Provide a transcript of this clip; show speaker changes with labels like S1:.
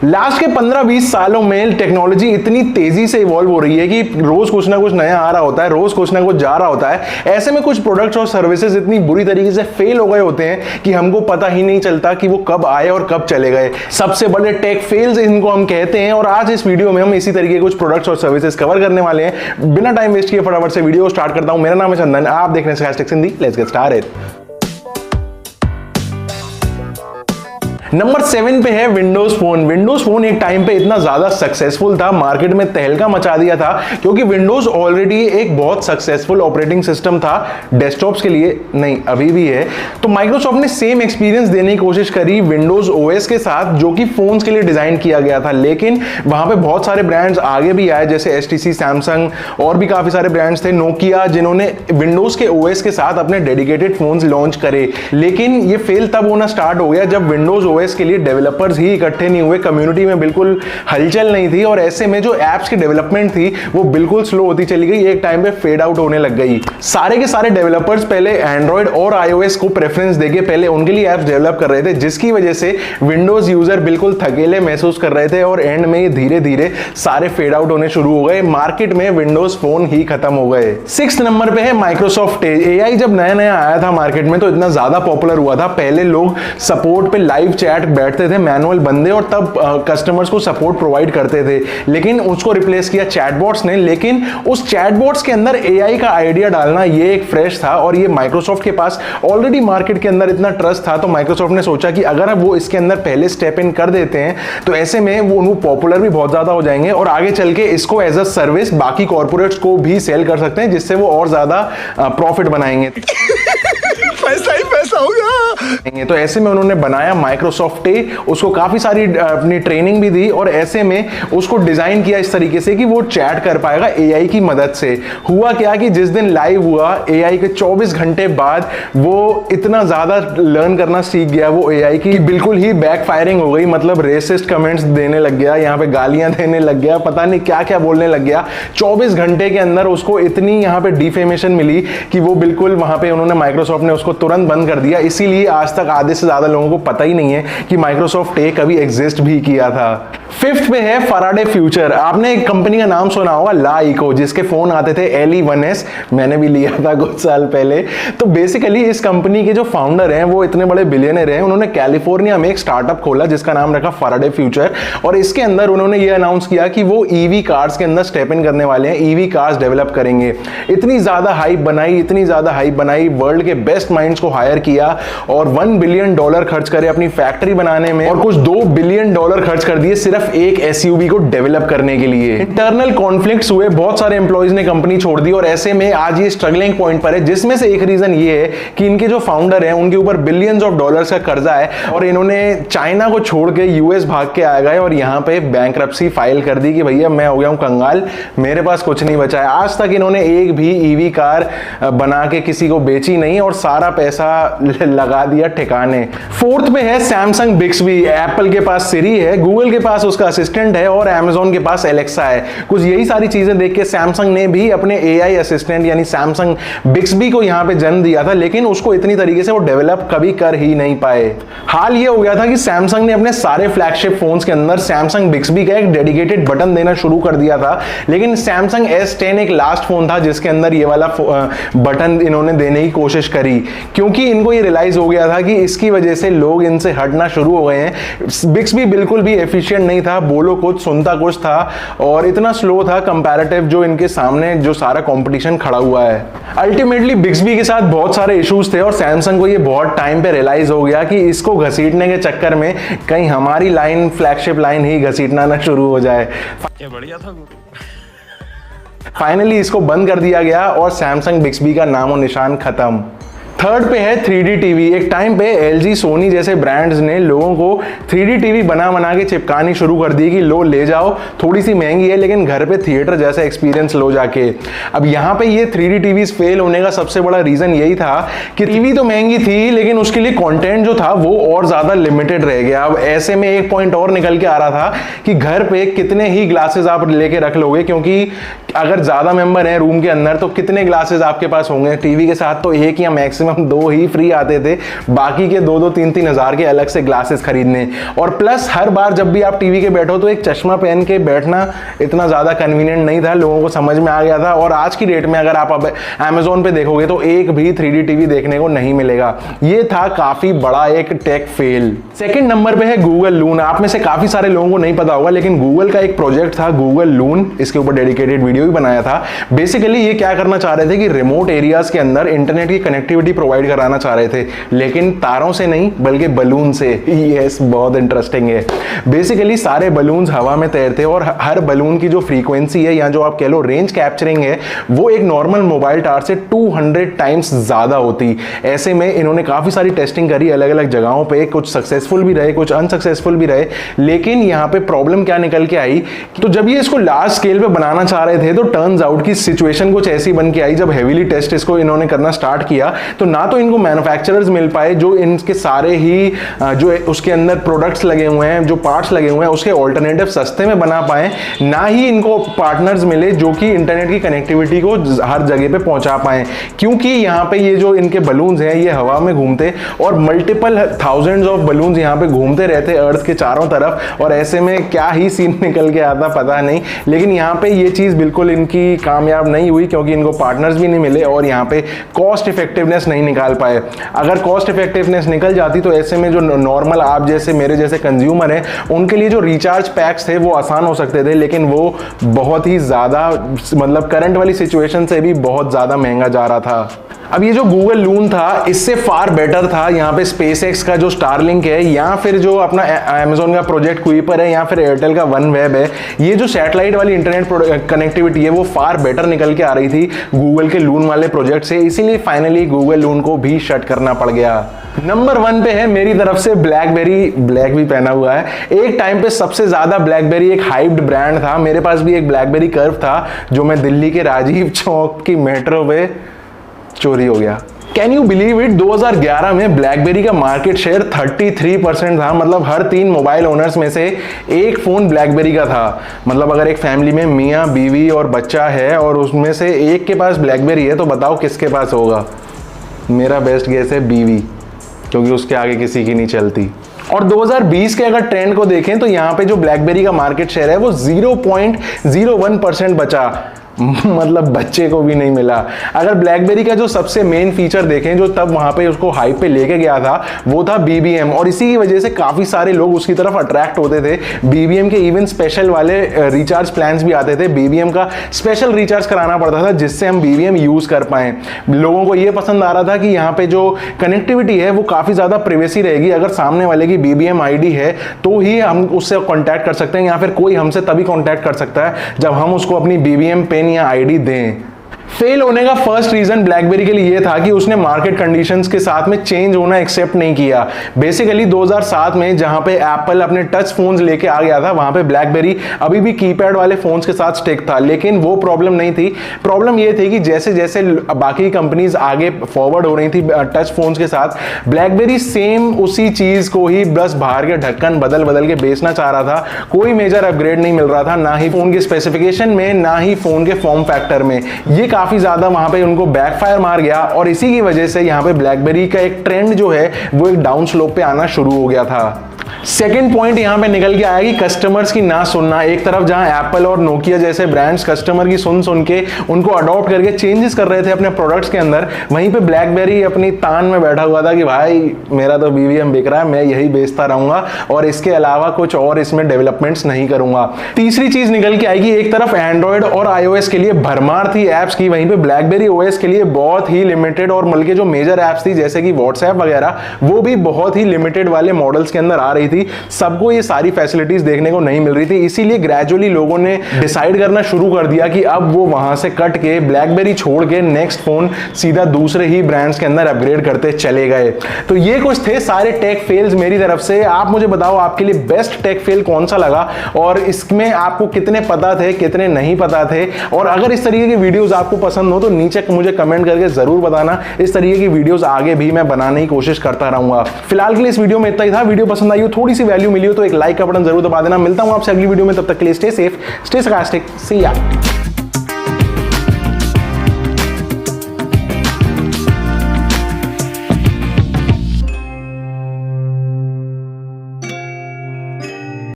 S1: Last के 15-20 सालों में टेक्नोलॉजी इतनी तेजी से इवॉल्व हो रही है कि रोज कुछ ना कुछ नया आ रहा होता है, रोज कुछ ना कुछ जा रहा होता है। ऐसे में कुछ प्रोडक्ट्स और सर्विसेज इतनी बुरी तरीके से फेल हो गए होते हैं कि हमको पता ही नहीं चलता कि वो कब आए और कब चले गए। सबसे बड़े टेक फेल्स इनको हम कहते हैं। और आज इस वीडियो में हम इसी तरीके के कुछ प्रोडक्ट्स और सर्विसेज कवर करने वाले हैं। बिना टाइम वेस्ट किए फटाफट से वीडियो स्टार्ट करता हूं। मेरा नाम है चंदन, आप देख रहे हैं Sky Tech Hindi. Let's get started. Number 7 पे है विंडोज फोन। विंडोज फोन एक टाइम पे इतना ज्यादा सक्सेसफुल था, मार्केट में तहलका मचा दिया था, क्योंकि विंडोज ऑलरेडी एक बहुत सक्सेसफुल ऑपरेटिंग सिस्टम था डेस्कटॉप्स के लिए, नहीं अभी भी है। तो माइक्रोसॉफ्ट ने सेम एक्सपीरियंस देने की कोशिश करी विंडोज ओएस के साथ, जो कि फोन्स के लिए डिजाइन किया गया था। लेकिन वहां पे बहुत सारे ब्रांड्स आगे भी आए, जैसे एचटीसी, सैमसंग और भी काफी सारे ब्रांड्स थे, नोकिया, जिन्होंने विंडोज के ओएस के साथ अपने डेडिकेटेड फोन्स लॉन्च करे। लेकिन ये फेल तब होना स्टार्ट हो गया जब विंडोज ओएस के लिए डेवलपर्स ही इकट्ठे नहीं हुए, कम्युनिटी में बिल्कुल हलचल नहीं थी, और ऐसे में जो एप्स की डेवलपमेंट थी वो बिल्कुल स्लो होती चली गई, एक टाइम पे फेड आउट होने लग गई। सारे के सारे डेवलपर्स पहले एंड्रॉइड और आईओएस को प्रेफरेंस देके पहले उनके लिए एप्स डेवलप कर रहे थे, जिसकी वजह से विंडोज यूजर बिल्कुल थकेले महसूस कर रहे थे, और एंड में धीरे धीरे सारे फेड आउट होने शुरू हो गए। मार्केट में विंडोज फोन ही खत्म हो गए। 6 नंबर पे है माइक्रोसॉफ्ट एज। एआई जब नया नया आया था मार्केट में तो इतना ज्यादा पॉपुलर हुआ था। पहले लोग सपोर्ट पे लाइव चैट बैठते थे, मैनुअल बंदे, और तब कस्टमर्स को सपोर्ट प्रोवाइड करते थे। लेकिन उसको रिप्लेस किया चैटबॉट्स ने। लेकिन उस चैटबॉट्स के अंदर एआई का आइडिया डालना ये एक फ्रेश था, और ये माइक्रोसॉफ्ट के पास ऑलरेडी मार्केट के अंदर इतना ट्रस्ट था। तो माइक्रोसॉफ्ट ने सोचा कि अगर वो इसके अंदर पहले स्टेप इन कर देते हैं तो ऐसे में वो पॉपुलर भी बहुत ज्यादा हो जाएंगे, और आगे चल के इसको एज अ सर्विस बाकी कॉर्पोरेट्स को भी सेल कर सकते हैं, जिससे वो और ज्यादा प्रॉफिट बनाएंगे। पैसा ही पैसा होगा। तो ऐसे में उन्होंने बनाया माइक्रोसॉफ्ट ए, उसको काफी सारी अपनी ट्रेनिंग भी दी, और ऐसे में उसको डिजाइन किया इस तरीके से कि वो चैट कर पाएगा एआई की मदद से। हुआ क्या कि जिस दिन लाइव हुआ एआई के 24 घंटे बाद वो इतना ज्यादा लर्न करना सीख गया वो एआई की, बिल्कुल ही बैकफायरिंग हो गई। मतलब रेसिस्ट कमेंट्स देने लग गया, यहाँ पे गालियां देने लग गया, पता नहीं क्या क्या बोलने लग गया। 24 घंटे के अंदर उसको इतनी यहाँ पे डिफेमेशन मिली कि वो बिल्कुल वहां पे उन्होंने माइक्रोसॉफ्ट ने उसको तुरंत बंद कर दिया। इसीलिए आज तक आधे से ज्यादा लोगों को पता ही नहीं है कि माइक्रोसॉफ्ट ए कभी एग्जिस्ट भी किया था। 5th पे है फैराडे फ्यूचर। आपने एक कंपनी का नाम सुना होगा, ला इको, जिसके फोन आते थे LE1S, मैंने भी लिया था कुछ साल पहले। तो बेसिकली इस कंपनी के जो फाउंडर हैं वो इतने बड़े बिलियनर हैं, उन्होंने कैलिफोर्निया में एक स्टार्टअप खोला जिसका नाम रखा फैराडे फ्यूचर, और इसके अंदर उन्होंने ये अनाउंस किया कि वो ईवी कार्स के अंदर स्टेप इन करने वाले हैं, ईवी कार्स डेवलप करेंगे। इतनी ज्यादा हाइप बनाई, वर्ल्ड के बेस्ट माइंड्स को हायर किया, और $1 बिलियन खर्च करे अपनी फैक्ट्री बनाने में, और कुछ $2 बिलियन खर्च कर दिए सिर्फ एक एसयूवी को डेवलप करने के लिए। इंटरनल कॉन्फ्लिक्ट्स हुए, बहुत सारे एम्प्लॉइज ने कंपनी छोड़ दी, और ऐसे में आज ये स्ट्रगलिंग पॉइंट पर है, जिसमें से एक रीजन ये है कि इनके जो फाउंडर हैं उनके ऊपर बिलियंस ऑफ डॉलर्स का कर्जा है, और इन्होंने चाइना को छोड़ के यूएस भाग के आ गए और यहाँ पे बैंक्रप्सी फाइल कर दी कि भैया मैं हो गया हूं कंगाल, मेरे पास कुछ नहीं बचा है। आज तक इन्होंने एक भी ईवी कार बना के किसी को बेची नहीं, और सारा पैसा लगा दिया ठिकाने। 4th पे है सैमसंग बिक्सबी। एप्पल के पास सिरी है, गूगल के पास उसका असिस्टेंट है, और Amazon के पास एलेक्सा है। कुछ यही सारी चीजें देख के सैमसंग ने भी अपने एआई असिस्टेंट यानी सैमसंग बिक्सबी को यहां पे जन्म दिया था, लेकिन उसको इतनी तरीके से वो डेवलप कभी कर ही नहीं पाए। हाल ये हो गया था कि सैमसंग ने अपने सारे फ्लैगशिप फोन्स के अंदर सैमसंग बिक्सबी का एक डेडिकेटेड बटन देना शुरू कर दिया था, लेकिन सैमसंग S10 एक लास्ट फोन था जिसके अंदर ये वाला बटन इन्होंने देने की कोशिश करी, क्योंकि इनको ये रियलाइज हो गया था कि इसकी वजह से लोग इनसे हटना शुरू हो गए हैं। बिक्सबी बिल्कुल भी एफिशिएंट नहीं था, बोलो कुछ सुनता कुछ था, और इतना स्लो था कंपैरेटिव जो इनके सामने जो सारा कंपटीशन खड़ा हुआ है। अल्टीमेटली बिक्सबी के साथ बहुत सारे इश्यूज थे, और सैमसंग को ये बहुत टाइम पे रियलाइज हो गया कि इसको घसीटने के चक्कर में कहीं हमारी लाइन, फ्लैगशिप लाइन ही घसीटना ना शुरू हो जाए।
S2: क्या बढ़िया था
S1: फाइनली इसको बंद कर दिया गया, और सैमसंग बिक्सबी का नामो निशान खत्म। 3rd पे है 3D टीवी। एक टाइम पे LG, सोनी जैसे ब्रांड्स ने लोगों को 3D टीवी बना के चिपकानी शुरू कर दी कि लो ले जाओ, थोड़ी सी महंगी है लेकिन घर पे थिएटर जैसा एक्सपीरियंस लो जाके। अब यहाँ पे ये 3D टीवीज फेल होने का सबसे बड़ा रीजन यही था कि टीवी तो महंगी थी लेकिन उसके लिए कंटेंट जो था वो और ज्यादा लिमिटेड रह गया। अब ऐसे में एक पॉइंट और निकल के आ रहा था कि घर पे कितने ही ग्लासेस आप लेके रख लोगे, क्योंकि अगर ज्यादा मेंबर हैं रूम के अंदर तो कितने ग्लासेस आपके पास होंगे। टीवी के साथ तो एक या मैक्सिमम मैक्सिमम 2 ही फ्री आते थे, बाकी के 2-2, 3-3 हज़ार के अलग से ग्लासेस खरीदने। और प्लस हर बार जब भी आप टीवी के बैठो तो एक चश्मा पहन के बैठना इतना ज़्यादा कन्वीनियंट नहीं था, लोगों को समझ में आ गया था। और आज की डेट में अगर आप अब अमेजोन पे देखोगे तो एक भी 3D टीवी देखने को नहीं मिलेगा। ये था काफ़ी बड़ा एक टेक फेल। सेकंड नंबर पे है गूगल लून। आप में से काफ़ी सारे लोगों को नहीं पता होगा, लेकिन गूगल का एक प्रोजेक्ट था गूगल लून, इसके ऊपर डेडिकेटेड वीडियो भी बनाया था। बेसिकली ये क्या करना चाह रहे थे कि रिमोट एरियाज के अंदर इंटरनेट की कनेक्टिविटी प्रोवाइड कराना चाह रहे थे, लेकिन तारों से नहीं बल्कि बलून से। यस, बहुत इंटरेस्टिंग है। बेसिकली सारे बलून्स हवा में तैरते और हर बलून की जो फ्रीक्वेंसी है या जो आप कह लो रेंज कैप्चरिंग है, वो एक नॉर्मल मोबाइल टावर से 200 टाइम्स ज्यादा होती। ऐसे में इन्होंने काफी सारी टेस्टिंग करी अलग अलग जगहों पे, कुछ सक्सेसफुल भी रहे, कुछ अनसक्सेसफुल भी रहे। लेकिन यहाँ पे प्रॉब्लम क्या निकल के आई, तो जब ये इसको लार्ज स्केल पे बनाना चाह रहे थे तो टर्न्स आउट की सिचुएशन कुछ ऐसी बन के आई, जब हेवीली टेस्ट इसको इन्होंने करना स्टार्ट किया तो ना तो इनको मैन्युफैक्चरर्स मिल पाए जो इनके सारे ही जो उसके अंदर प्रोडक्ट्स लगे हुए हैं, जो पार्ट्स लगे हुए हैं उसके ऑल्टरनेटिव सस्ते में बना पाए, ना ही इनको पार्टनर्स मिले जो कि इंटरनेट की कनेक्टिविटी को हर जगह पे पहुंचा पाए। क्योंकि यहाँ पे ये जो इनके बलून्स हैं ये हवा में घूमते और मल्टीपल थाउजेंड्स ऑफ बलून्स यहाँ पे घूमते रहते अर्थ के चारों तरफ, और ऐसे में क्या ही सीन निकल के आता पता नहीं। लेकिन यहाँ पे ये चीज़ बिल्कुल इनकी कामयाब नहीं हुई क्योंकि इनको पार्टनर्स भी नहीं मिले और यहाँ पे कॉस्ट इफेक्टिवनेस नहीं निकाल पाए। अगर कॉस्ट इफेक्टिवनेस निकल जाती तो ऐसे में जो नॉर्मल आप जैसे मेरे जैसे कंज्यूमर हैं उनके लिए जो रिचार्ज पैक्स थे वो आसान हो सकते थे, लेकिन वो बहुत ही ज़्यादा मतलब करंट वाली सिचुएशन से भी बहुत ज़्यादा महंगा जा रहा था। अब ये जो गूगल लून था इससे फार बेटर था यहाँ पे स्पेसएक्स का जो स्टारलिंक है, या फिर जो अपना अमेजोन का प्रोजेक्ट कुइपर है, या फिर एयरटेल का वन वेब है। ये जो सैटेलाइट वाली इंटरनेट कनेक्टिविटी है वो फार बेटर निकल के आ रही थी गूगल के लून वाले प्रोजेक्ट से, इसीलिए फाइनली गूगल लून को भी शट करना पड़ गया। नंबर 1 पे है मेरी तरफ से ब्लैकबेरी, ब्लैक भी पहना हुआ है। एक टाइम पे सबसे ज्यादा ब्लैकबेरी एक हाइप्ड ब्रांड था। मेरे पास भी एक ब्लैकबेरी कर्व था जो मैं दिल्ली के राजीव चौक की मेट्रो पे चोरी हो गया। कैन यू बिलीव इट, 2011 में ब्लैकबेरी का मार्केट शेयर 33% था। मतलब हर 3 मोबाइल ओनर्स में से एक फोन ब्लैकबेरी का था। मतलब अगर एक फैमिली में मियाँ बीवी और बच्चा है और उसमें से एक के पास ब्लैकबेरी है तो बताओ किसके पास होगा। मेरा बेस्ट गेस है बीवी, क्योंकि उसके आगे किसी की नहीं चलती। और 2020 के अगर ट्रेंड को देखें तो यहाँ पे जो ब्लैकबेरी का मार्केट शेयर है वो 0.01% बचा। मतलब बच्चे को भी नहीं मिला। अगर ब्लैकबेरी का जो सबसे मेन फीचर देखें जो तब वहां पे उसको हाइप पे लेके गया था वो था BBM, और इसी की वजह से काफी सारे लोग उसकी तरफ अट्रैक्ट होते थे। BBM के इवन स्पेशल वाले रिचार्ज प्लान्स भी आते थे। BBM का स्पेशल रिचार्ज कराना पड़ता था जिससे हम BBM यूज कर पाए। लोगों को ये पसंद आ रहा था कि यहाँ पे जो कनेक्टिविटी है वो काफी ज्यादा प्राइवेसी रहेगी। अगर सामने वाले की BBM ID है तो ही हम उससे कॉन्टैक्ट कर सकते हैं, या फिर कोई हमसे तभी कॉन्टैक्ट कर सकता है जब हम उसको अपनी BBM पिन या ID दें। फेल होने का फर्स्ट रीजन ब्लैकबेरी के लिए यह था कि उसने मार्केट कंडीशंस के साथ में चेंज होना एक्सेप्ट नहीं किया। बेसिकली 2007 में जहां पे एप्पल अपने टच फोन्स लेके आ गया था वहां पे ब्लैकबेरी अभी भी कीपैड वाले फोन्स के साथ स्टिक था, लेकिन वो प्रॉब्लम नहीं थी। प्रॉब्लम यह थी कि जैसे जैसे बाकी कंपनीज आगे फॉरवर्ड हो रही थी टच फोन्स के साथ, ब्लैकबेरी सेम उसी चीज को ही बस बाहर के ढक्कन बदल बदल के बेचना चाह रहा था। कोई मेजर अपग्रेड नहीं मिल रहा था, ना ही फोन के स्पेसिफिकेशन में ना ही फोन के फॉर्म फैक्टर में। ये काफी ज्यादा वहां पे उनको बैकफायर मार गया और इसी की वजह से यहां पे ब्लैकबेरी का एक ट्रेंड जो है वो एक डाउन स्लोप पे आना शुरू हो गया था। सेकेंड पॉइंट यहां पे निकल के आया कि कस्टमर्स की ना सुनना। एक तरफ जहां एप्पल और नोकिया जैसे ब्रांड्स कस्टमर की सुन के उनको अडॉप्ट करके चेंजेस कर रहे थे अपने प्रोडक्ट्स के अंदर, वहीं पे ब्लैकबेरी अपनी तान में बैठा हुआ था कि भाई मेरा तो BBM बिक रहा है, मैं यही बेचता रहूंगा और इसके अलावा कुछ और इसमें डेवलपमेंट्स नहीं करूंगा। तीसरी चीज निकल के आएगी, एक तरफ एंड्रॉइड और iOS के लिए भरमार थी एप्स की, वहीं पे ब्लैकबेरी OS के लिए बहुत ही लिमिटेड, और बल्कि जो मेजर एप्स थी जैसे कि व्हाट्सएप वगैरह वो भी बहुत ही लिमिटेड वाले मॉडल्स के अंदर आ रही थी। सबको ये सारी फैसिलिटीज देखने को नहीं मिल रही थी, इसीलिए ग्रेजुअली लोगों ने डिसाइड करना शुरू कर दिया कि अब वो वहां से कट के ब्लैकबेरी छोड़ के नेक्स्ट फोन सीधा दूसरे ही ब्रांड्स के अंदर अपग्रेड करते चले गए। तो ये कुछ थे सारे टेक फेल्स मेरी तरफ से। आप मुझे बताओ आपके लिए बेस्ट टेक फेल कौन सा लगा और इसमें आपको कितने पता थे कितने नहीं पता थे। और अगर इस तरीके की वीडियोस आपको पसंद हो तो नीचे मुझे कमेंट करके जरूर बताना। इस तरीके की वीडियोस आगे भी मैं बनाने की कोशिश करता रहूंगा। फिलहाल के लिए इस वीडियो में इतना ही था। वीडियो पसंद आई हो, थोड़ी सी वैल्यू मिली हो तो एक लाइक का बटन जरूर दबा देना। मिलता हूं आपसे अगली वीडियो में, तब तक के लिए स्टे सेफ, स्टे sarcastic, सी या।